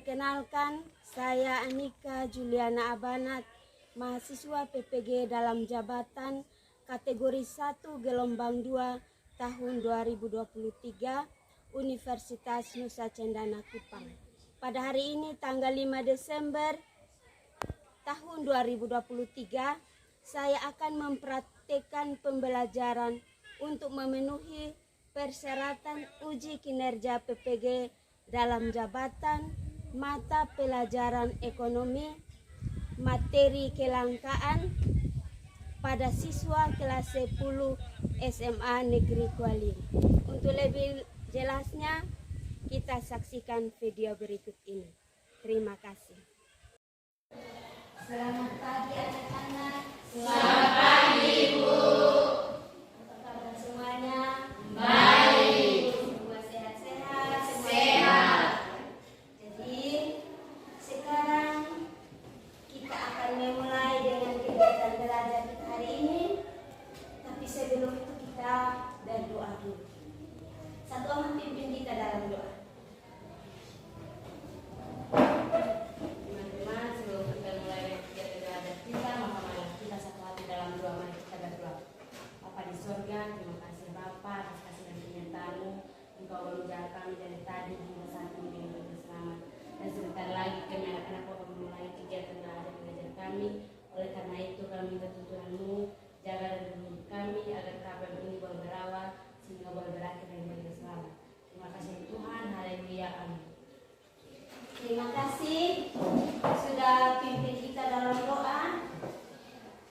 Perkenalkan, saya Anika Juliana Abanat, mahasiswa PPG dalam jabatan kategori 1 gelombang 2 tahun 2023 Universitas Nusa Cendana Kupang. Pada hari ini tanggal 5 Desember tahun 2023, saya akan mempraktekkan pembelajaran untuk memenuhi persyaratan uji kinerja PPG dalam jabatan mata pelajaran ekonomi materi kelangkaan pada siswa kelas 10 SMA Negeri Kuali. Untuk lebih jelasnya, kita saksikan video berikut ini. Terima kasih. Selamat pagi anak-anak. Selamat pagi, Ibu. Apa kabar semuanya? Baik. Semua sehat-sehat? Sehat. Jadi, sekarang kita akan memulai dengan kegiatan belajar kita hari ini. Tapi sebelum itu kita berdoa dulu. Satu orang pimpin kita dalam doa. Teman-teman, sebelum kita mulai kegiatan belajar kita, maka mari kita satu hati dalam doa. Mari kita berdoa. Bapa di surga, terima kasih Bapa atas kasih dan penyertaan-Mu. Engkau menjaga kami dari tadi hingga saat ini dengan berselamat. Dan sebentar lagi kami anak-anak Bapa memulai kegiatan belajar kami. Oleh karena itu kami minta tuntunan-Mu, jaga dan bimbing kami agar kabar ini boleh berawal sehingga boleh berakhir dengan berselamat. Terima kasih Tuhan, haleluya, amin. Terima kasih sudah pimpin kita dalam doa.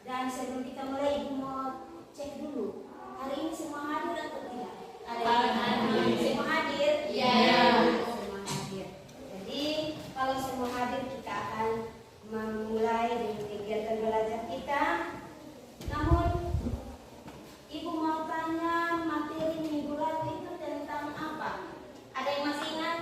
Dan sebelum kita mulai, Ibu mau cek dulu. Hari ini semua hadir atau tidak? Hadir. Semua hadir? Iya. Semua hadir. Jadi kalau semua hadir, kita akan memulai dengan kegiatan belajar kita. Namun Ibu mau tanya, materi minggu lalu itu tentang apa? Ada yang masih ingat?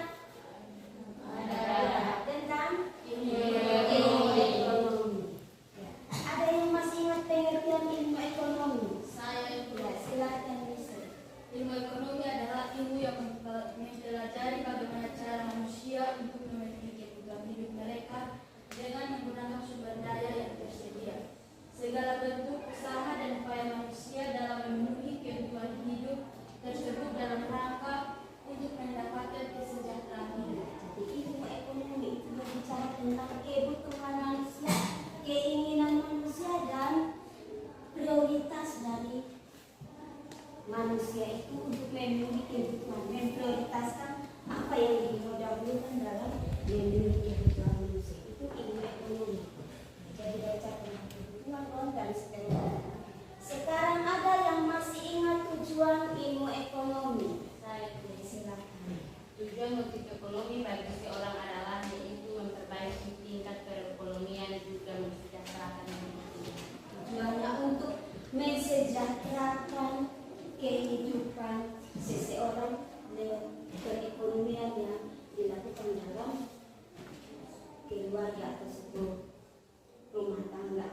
Tentang ilmu ekonomi. Ya. Ada yang masih ingat pengertian ilmu ekonomi? Saya Ya, silakan bisa. Ilmu ekonomi adalah ilmu yang mempelajari bagaimana cara manusia untuk memenuhi kebutuhan hidup mereka dengan menggunakan sumber daya yang tersedia. Segala bentuk usaha dan upaya manusia dalam memenuhi kebutuhan hidup tersebut dalam rangka untuk mendapatkan kesejahteraan hidup. Jadi ilmu ekonomi itu berbicara tentang kebutuhan manusia, keinginan manusia, dan prioritas dari manusia itu untuk memenuhi kebutuhan, memprioritaskan apa yang didahulukan dalam memenuhi kebutuhan manusia. Itu ilmu ekonomi. Jadi baca tentang kebutuhan dan seterusnya. Sekarang ada yang masih ingat tujuan ilmu ekonomi? Saya silakan. Tujuan motif ekonomi bagi seseorang adalah yaitu memperbaiki tingkat perekonomian juga mensejahterakan hidup. Tujuannya untuk mensejahterakan kehidupan seseorang lewat perekonomian yang dilakukan dalam keluarga atau sebuah rumah tangga.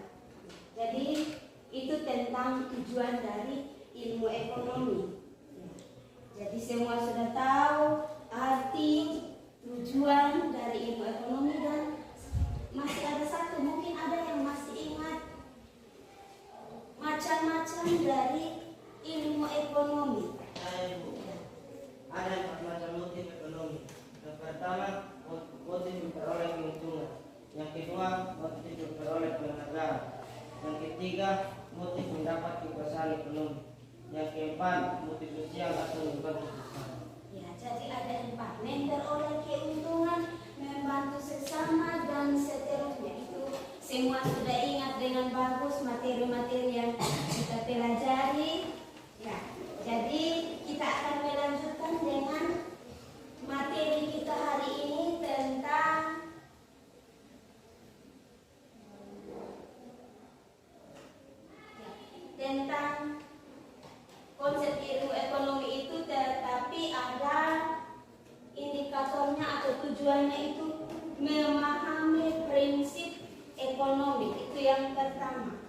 Jadi itu tentang tujuan dari ilmu ekonomi. Jadi semua sudah tahu arti tujuan dari ilmu ekonomi, dan masih ada satu, mungkin ada yang masih ingat macam-macam dari ilmu ekonomi. Ada 4 macam motif ekonomi. Yang pertama, motif memperoleh keuntungan. Yang kedua, motif memperoleh penghargaan. Yang ketiga, motif mendapat kekuasaan ekonomi. Yang keempat, motif sosial atau membantu sesama. Ya, jadi ada 4: memperoleh keuntungan, membantu sesama, dan seterusnya. Itu semua sudah ingat dengan bagus materi-materi yang kita pelajari. Ya, jadi kita akan melanjutkan dengan materi kita hari ini tentang konsep ilmu ekonomi itu, tetapi ada indikatornya atau tujuannya itu memahami prinsip ekonomi. Itu yang pertama.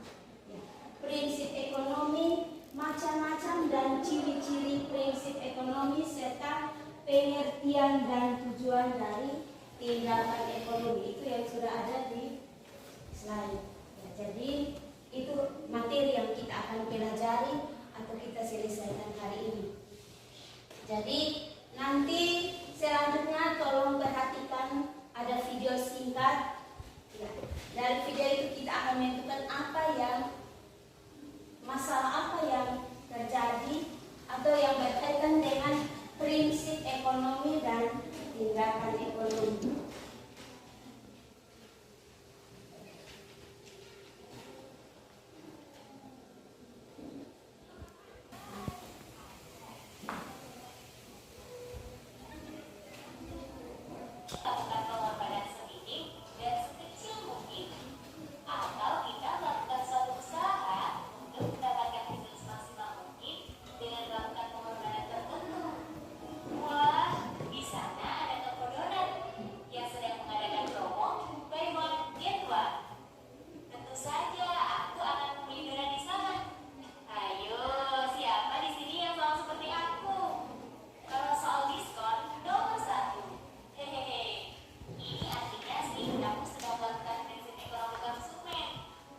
Ya, prinsip ekonomi macam-macam dan ciri-ciri prinsip ekonomi serta pengertian dan tujuan dari tindakan ekonomi, itu yang sudah ada di slide. Ya, jadi itu materi yang kita akan pelajari atau kita selesaikan hari ini. Jadi nanti selanjutnya tolong perhatikan ada video singkat. Ya, dari video itu kita akan menentukan apa yang masalah apa yang terjadi atau yang berkaitan dengan prinsip ekonomi dan tindakan ekonomi. Lakukan pengorbanan seminim dan sekecil mungkin, atau kita melakukan suatu usaha untuk mendapatkan hasil semaksimal mungkin dengan melakukan pengorbanan tertentu. Wah, di sana ada toko donat yang sedang mengadakan promo buy one get one. Tentu saja aku akan membeli donat di sana. Ayo, siapa di sini yang mau seperti aku? Kalau soal diskon, nomor 1. Hehehe, ini artinya sih kamu sedang melakukan prinsip ekonomi konsumen.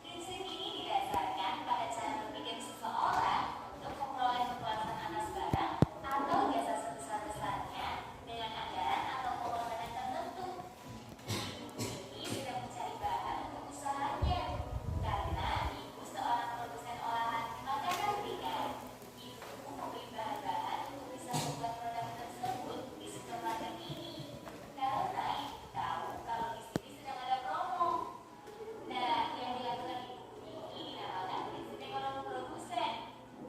Prinsip ini didasarkan pada cara berpikir seseorang untuk memperoleh kepuasan atas barang atau jasa sebesar-besarnya dengan anggaran atau pengorbanan tertentu. Ini sedang mencari bahan untuk usahanya, karena ibu seorang produsen olahan makanan ringan. Ibu membeli bahan-bahan untuk bisa membuat produk tersebut di supermarket ini. Karena ibu tahu kalau di sini sedang ada promo. Nah, yang dilakukan ibu ini dinamakan prinsip ekonomi produsen,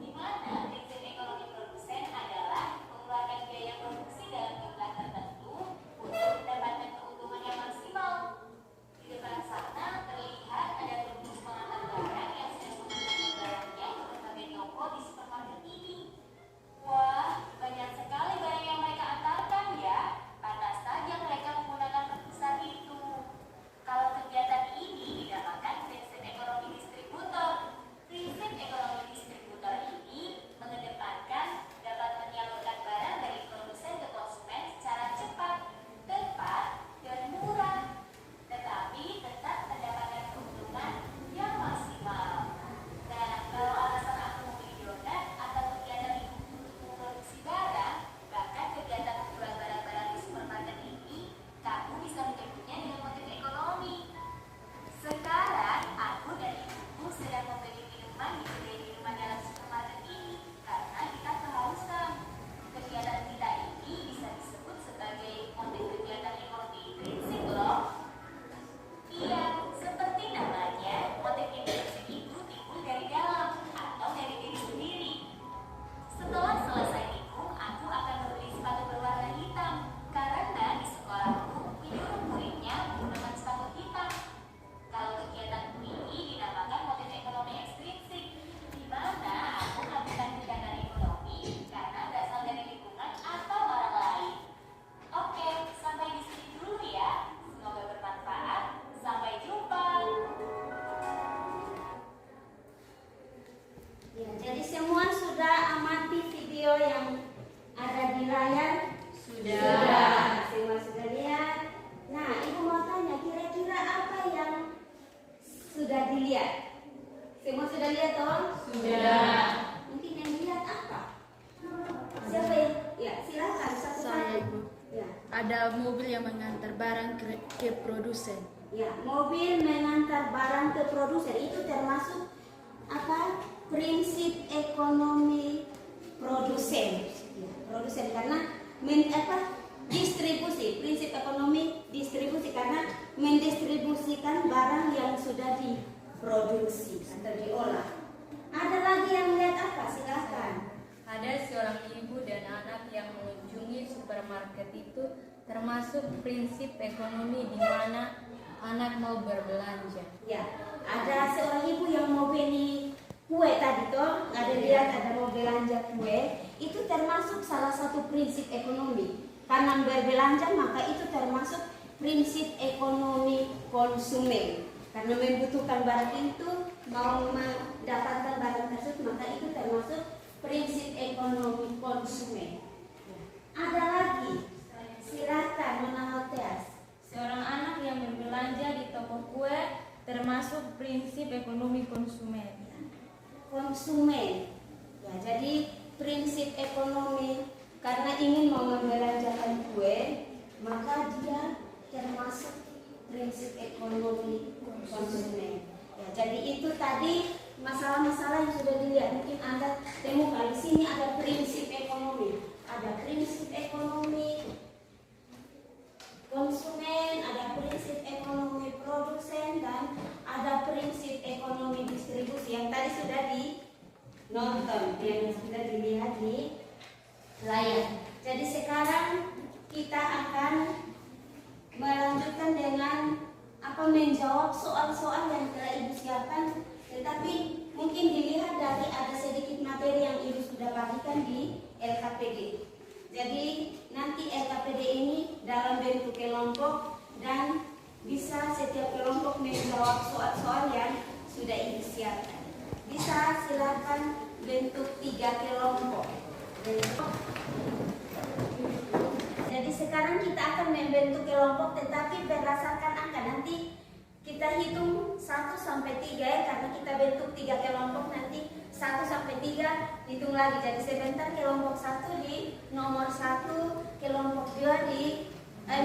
di mana prinsip ekonomi produsen adalah mengeluarkan biaya produksi dalam jumlah tertentu untuk mendapatkan keuntungan yang maksimal. Di depan sana terlihat ada bungkus pengantar barang yang sedang menggunakan barangnya ke berbagai toko di supermarket ini. Wah, banyak sekali barang yang mereka antarkan ya. Pantas saja mereka menggunakan truk besar itu. Kalau kegiatan ini dinamakan prinsip ekonomi distributor. Prinsip ekonomi distributor ini mengedepankan dapat menyalurkan barang dari produsen ke konsumen secara cepat, tepat, dan murah, tetapi tetap mendapatkan keuntungan yang maksimal. Nah, kalau alasan aku membeli donat atau kegiatan ibu untuk memproduksi barang, bahkan kegiatan menjual barang-barang di supermarket ini, kamu bisa menyebutnya dengan motif ekonomi. Sekarang, aku dan ibuku sedang membeli minuman di kedai minuman dalam supermarket ini karena kita kehausan. Kegiatan kita ini bisa disebut sebagai motif kegiatan ekonomi intrinsik loh. Iya, seperti namanya, motif intrinsik itu timbul dari dalam atau dari diri sendiri. Setelah selesai nikung, aku akan membeli sepatu berwarna hitam karena di sekolahku menyuruh muridnya menggunakan sepatu hitam. Kalau kegiatanku ini dinamakan motif ekonomi ekstrinsik, di mana aku melakukan tindakan ekonomi karena berasal dari lingkungan atau orang lain. Oke, sampai di sini dulu ya. Semoga bermanfaat. Sampai jumpa. Ya, jadi semua sudah amati video yang ada di layar? Sudah. Semua sudah lihat. Nah, ibu mau tanya, kira-kira apa yang sudah dilihat? Semua sudah lihat toh? Sudah. Mungkin yang dilihat apa? Siapa yang? Ya, silakan satu Saya, satu. Bu. Ya. Ada mobil yang mengantar barang ke produsen. Ya, mobil mengantar barang ke produsen itu termasuk apa? Prinsip ekonomi produsen. Ya, produsen karena distribusi, prinsip ekonomi distribusi karena mendistribusikan barang yang sudah diproduksi atau diolah. Ada lagi yang melihat apa? Silakan. Ada seorang ibu dan anak yang mengunjungi supermarket itu termasuk prinsip ekonomi di mana anak mau berbelanja. Ya, ada seorang ibu yang mau beli kue tadi toh, ada lihat ada mau belanja kue, itu termasuk salah satu prinsip ekonomi. Karena berbelanja maka itu termasuk prinsip ekonomi konsumen. Karena membutuhkan barang itu, mau mendapatkan barang tersebut maka itu termasuk prinsip ekonomi konsumen. Ada lagi, silakan Nona Hoteas. konsumen. Ya, jadi prinsip ekonomi karena ingin membelanjakan kue, maka dia termasuk prinsip ekonomi konsumen. Ya, jadi itu tadi masalah-masalah yang sudah dilihat. Mungkin Anda temukan di sini ada prinsip ekonomi, ada prinsip ekonomi konsumen, ada prinsip ekonomi produsen, dan ada prinsip ekonomi distribusi yang tadi sudah dinonton, yang sudah dilihat di layar. Jadi sekarang kita akan melanjutkan dengan menjawab soal-soal yang telah Ibu siapkan, tetapi mungkin dilihat dari ada sedikit materi yang Ibu sudah bagikan di LKPD. Jadi nanti LKPD ini dalam bentuk kelompok dan bisa setiap kelompok menjawab soal-soal yang sudah Ibu siapkan. Bisa silakan bentuk 3 kelompok. Jadi sekarang kita akan membentuk kelompok, tetapi berdasarkan angka. Nanti kita hitung 1 sampai 3 ya, karena kita bentuk 3 kelompok, nanti 1 sampai 3 hitung lagi. Jadi sebentar kelompok 1 di nomor 1, kelompok 2 di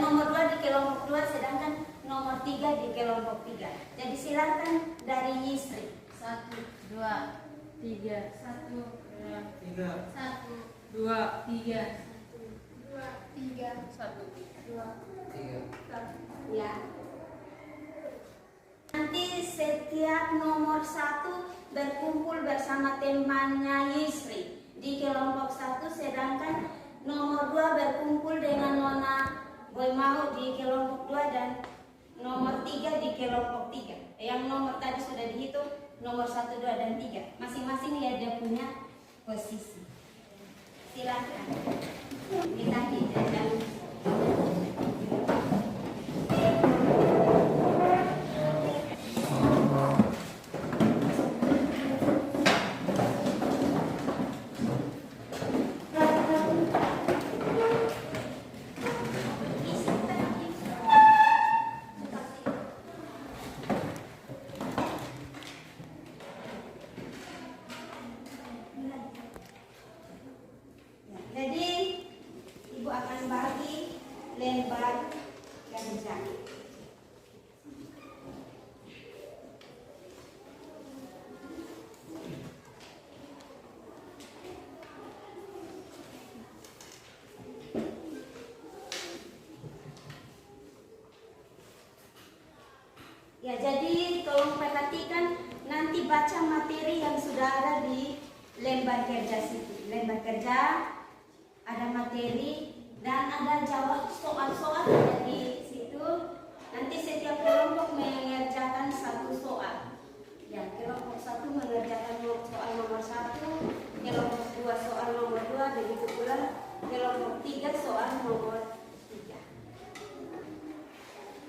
nomor 2 di kelompok 2, sedangkan nomor 3 di kelompok 3. Jadi silakan dari Yisri. 1, 2, 3, 1, 3, 1, 2, 3, 3, 1. 2, 3. Ya. Nanti setiap nomor 1 berkumpul bersama temannya Yisri di kelompok 1, sedangkan nomor 2 berkumpul dengan Nona Boymau di kelompok 2 dan nomor 3 di kelompok 3. Yang nomor tadi sudah dihitung, nomor 1, 2, dan 3. Masing-masing ya dia punya posisi. Silakan. Kita tidak. Jadi Ibu akan bagi lembar kerja. Ya, jadi tolong perhatikan, nanti baca materi yang sudah ada di lembar kerja situ. Lembar kerja ada materi dan ada jawab soal-soal ada di situ. Nanti setiap kelompok mengerjakan 1 soal. Ya, kelompok 1 mengerjakan soal nomor 1, kelompok 2 soal nomor 2, begitu pula kelompok 3 soal nomor 3.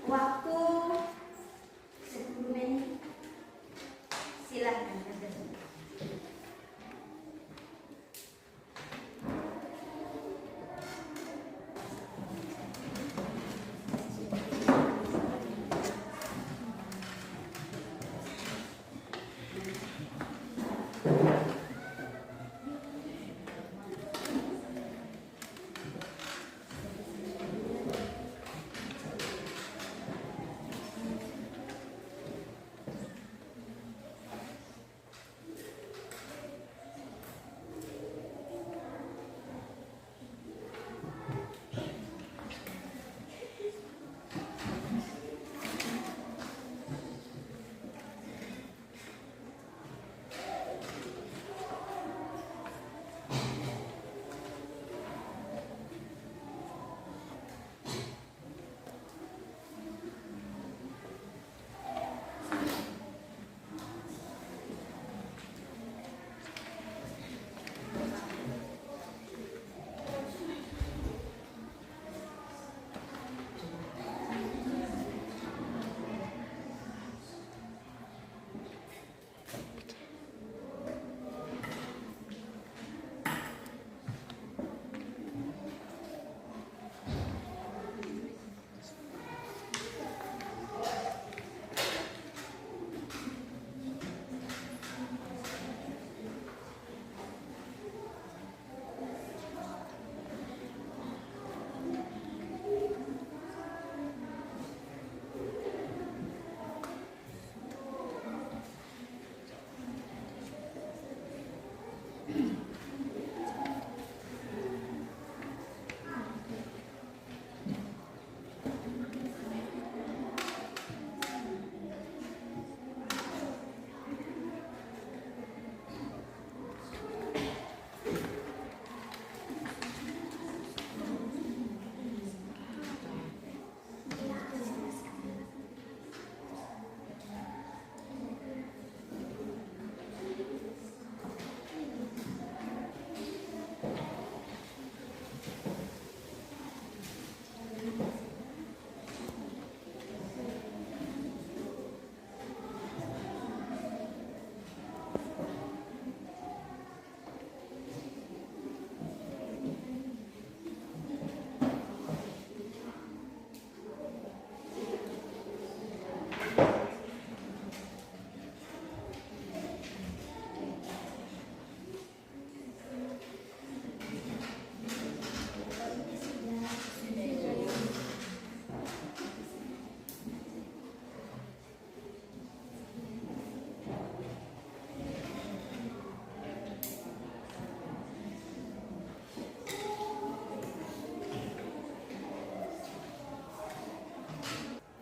Waktu 10 menit. Silakan.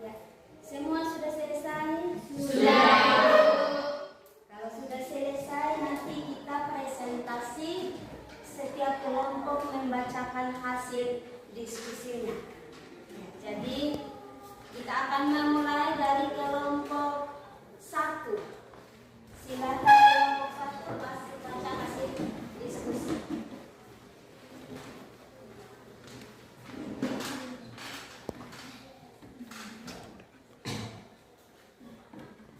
Ya, semua sudah selesai? Kalau sudah selesai, nanti kita presentasi setiap kelompok membacakan hasil diskusinya. Ya, jadi kita akan memulai dari kelompok 1. Silakan kelompok 1 baca hasil diskusi.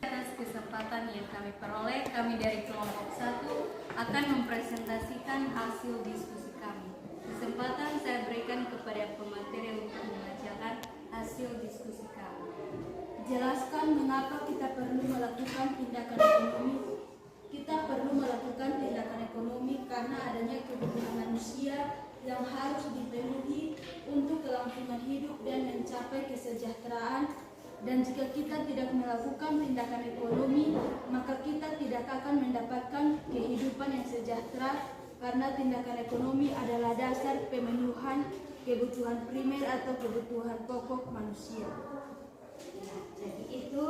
Atas kesempatan yang kami peroleh, kami dari kelompok 1 akan mempresentasikan hasil diskusi kami. Kesempatan saya berikan kepada pemateri untuk membacakan hasil diskusi kami. Jelaskan mengapa kita perlu melakukan tindakan ekonomi. Kita perlu melakukan tindakan ekonomi karena adanya kebutuhan manusia yang harus dipenuhi untuk kelangsungan hidup dan mencapai kesejahteraan. Dan jika kita tidak melakukan tindakan ekonomi, maka kita tidak akan mendapatkan kehidupan yang sejahtera karena tindakan ekonomi adalah dasar pemenuhan kebutuhan primer atau kebutuhan pokok manusia. Ya, jadi itu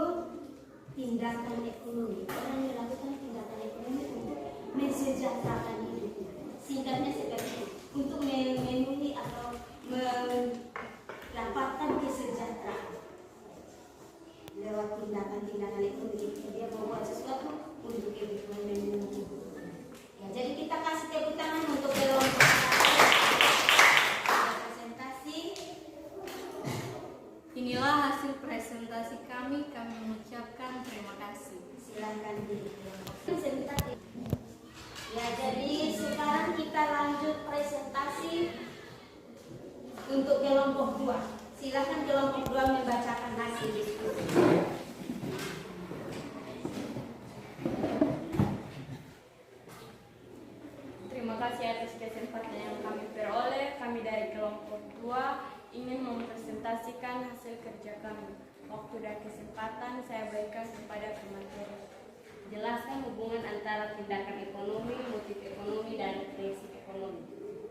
tindakan ekonomi. Orang melakukan tindakan ekonomi untuk mensejahterakan hidupnya. Singkatnya seperti itu. Untuk memenuhi atau mendapatkan kesejahteraan lewat tindakan-tindakan ekonomi. Dia membuat sesuatu untuk kebutuhan memenuhi. Ya, jadi kita kasih tepuk tangan untuk kelompok presentasi. Inilah hasil presentasi kami. Kami mengucapkan terima kasih. Silakan di kelompok. Ya, jadi sekarang kita lanjut presentasi untuk kelompok 2. Silakan kelompok 2 membacakan hasil diskusi. Terima kasih atas kesempatan yang kami peroleh. Kami dari kelompok 2 ingin mempresentasikan hasil kerja kami. Waktu dan kesempatan saya berikan kepada pemateri. Jelaskan hubungan antara tindakan ekonomi, motif ekonomi, dan prinsip ekonomi.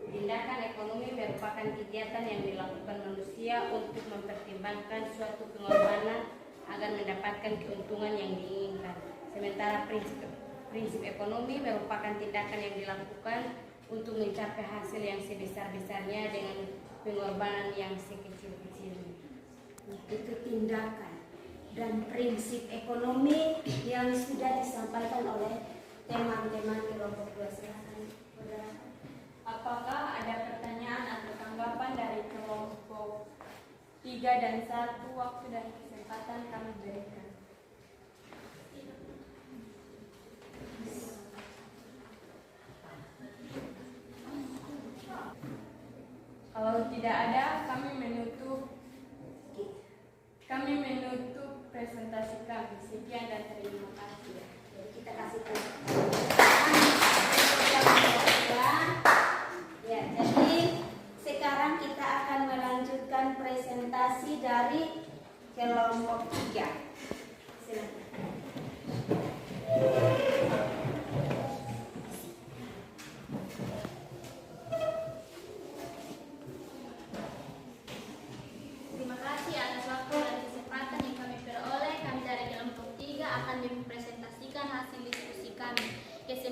Tindakan ekonomi merupakan kegiatan yang dilakukan manusia untuk mempertimbangkan suatu pengorbanan agar mendapatkan keuntungan yang diinginkan. Sementara prinsip ekonomi merupakan tindakan yang dilakukan untuk mencapai hasil yang sebesar-besarnya dengan pengorbanan yang sekecil-kecilnya. Itu tindakan dan prinsip ekonomi yang sudah disampaikan oleh teman-teman kelompok 2. Silakan, saudara. Apakah ada pertanyaan atau tanggapan dari kelompok 3 dan 1? Waktu dan kesempatan kami berikan. Kalau tidak ada, kami menutup presentasi kami. Sekian dan terima kasih. Jadi kita kasih tepuk. Ya, jadi sekarang kita akan melanjutkan presentasi dari kelompok 3. Silakan.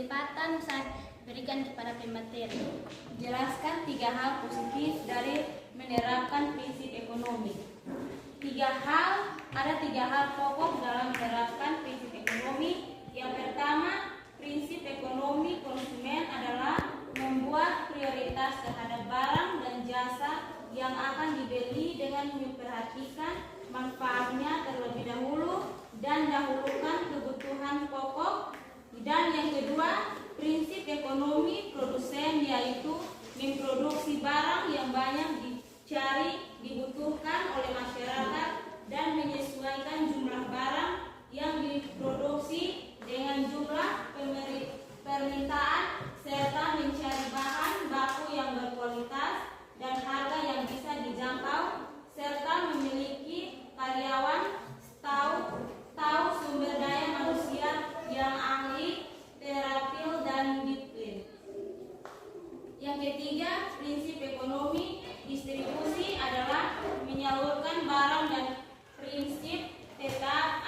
kesempatan saya berikan kepada pemateri. Jelaskan 3 hal positif dari menerapkan prinsip ekonomi. Ada tiga hal pokok dalam menerapkan prinsip ekonomi. Yang pertama, prinsip ekonomi konsumen adalah membuat prioritas terhadap barang dan jasa yang akan dibeli dengan memperhatikan manfaatnya terlebih dahulu dan dahulukan kebutuhan pokok. Dan yang kedua, prinsip ekonomi produsen yaitu memproduksi barang yang banyak dicari, dibutuhkan oleh masyarakat dan menyesuaikan jumlah barang yang diproduksi dengan jumlah permintaan serta mencari bahan baku yang berkualitas dan harga yang bisa dijangkau serta memiliki karyawan tahu sumber daya manusia yang ahli, terampil dan disiplin. Yang ketiga, prinsip ekonomi distribusi adalah menyalurkan barang dan prinsip tetap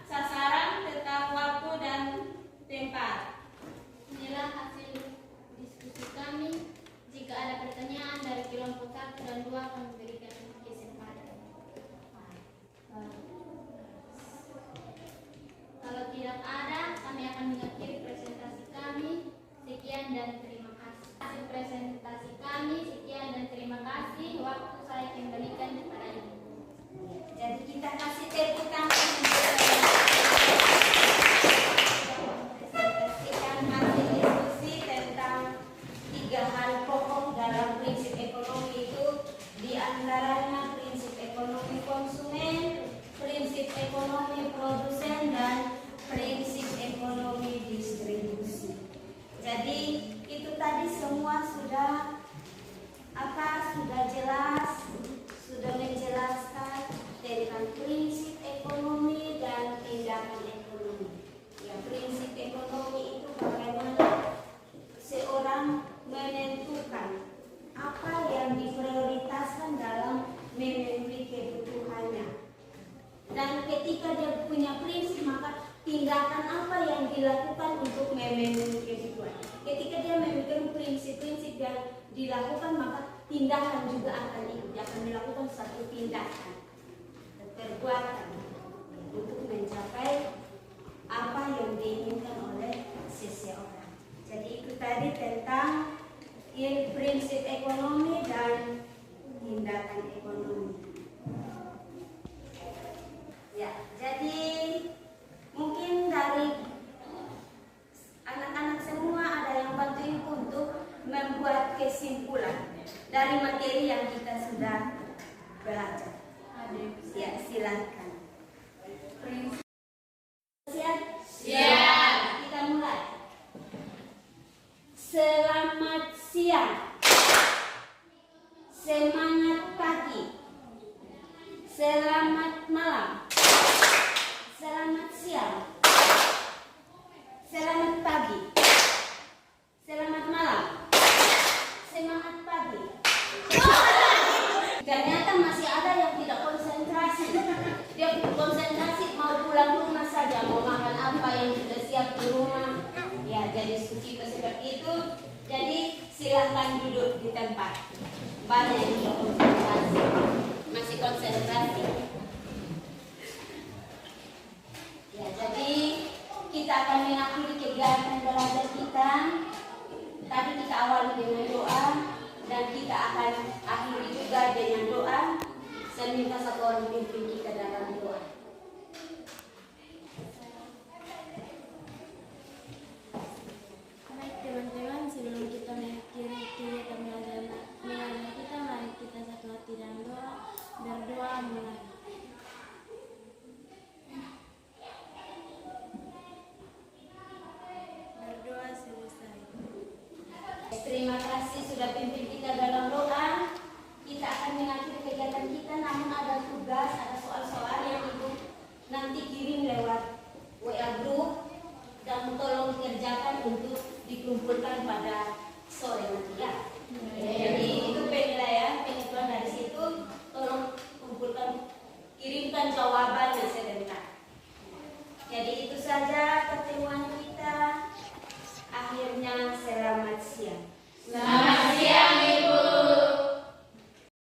sasaran, tetap waktu dan tempat. Inilah hasil diskusi kami. Jika ada pertanyaan dari kelompok 1 dan 2 kami berikan kesempatan. Kalau tidak ada, kami akan mengakhiri presentasi kami. Sekian dan terima kasih. Hasil presentasi kami, sekian dan terima kasih. Waktu saya kembalikan kepada Ibu. Jadi kita kasih tepuk tangan untuk presentasikan hasil diskusi tentang 3 hal pokok dalam prinsip ekonomi itu, di antaranya prinsip ekonomi konsumen, prinsip ekonomi produsen, dan prinsip ekonomi distribusi. Jadi itu tadi semua sudah jelas, sudah menjelaskan tentang prinsip ekonomi dan tindakan ekonomi. Ya, prinsip ekonomi itu bagaimana seorang menentukan apa yang diprioritaskan dalam memenuhi kebutuhannya. Dan ketika dia punya prinsip, maka tindakan apa yang dilakukan untuk memenuhi kebutuhan. Ketika dia memiliki prinsip-prinsip yang dilakukan, maka tindakan juga akan ikut. Dia akan melakukan satu tindakan, perbuatan untuk mencapai apa yang diinginkan oleh seseorang. Jadi itu tadi tentang prinsip ekonomi dan tindakan ekonomi. Ya, jadi mungkin dari anak-anak semua ada yang bantuin untuk membuat kesimpulan dari materi yang kita sudah belajar. Ya, silakan. Siap? Siap. Kita mulai. Selamat siang. Semangat pagi. Selamat malam. Selamat siang. Selamat pagi. Selamat malam. Semangat pagi. Ternyata masih ada yang tidak konsentrasi. Dia konsentrasi mau pulang rumah saja, mau makan apa yang sudah siap di rumah. Ya, jadi kita seperti itu. Jadi silahkan duduk di tempat. Banyak yang tidak konsentrasi, masih konsentrasi. Ya, jadi kita akan mengakhiri kegiatan belajar kita. Tadi kita awali dengan doa dan kita akan akhiri juga dengan doa. Saya minta satu orang pimpin kita dalam doa. Baik teman-teman, sebelum kita mengakhiri kegiatan belajar kita, mari kita satu hati dalam doa. Berdoa mulai. Berdoa selesai. Terima kasih sudah pimpin kita dalam doa. Kita akan mengakhiri kegiatan kita, namun ada tugas, ada soal-soal yang Ibu nanti kirim lewat WA group dan tolong kerjakan untuk dikumpulkan pada sore nanti ya. Jadi itu penilaian, penentuan dari situ tolong kumpulkan, kirimkan jawaban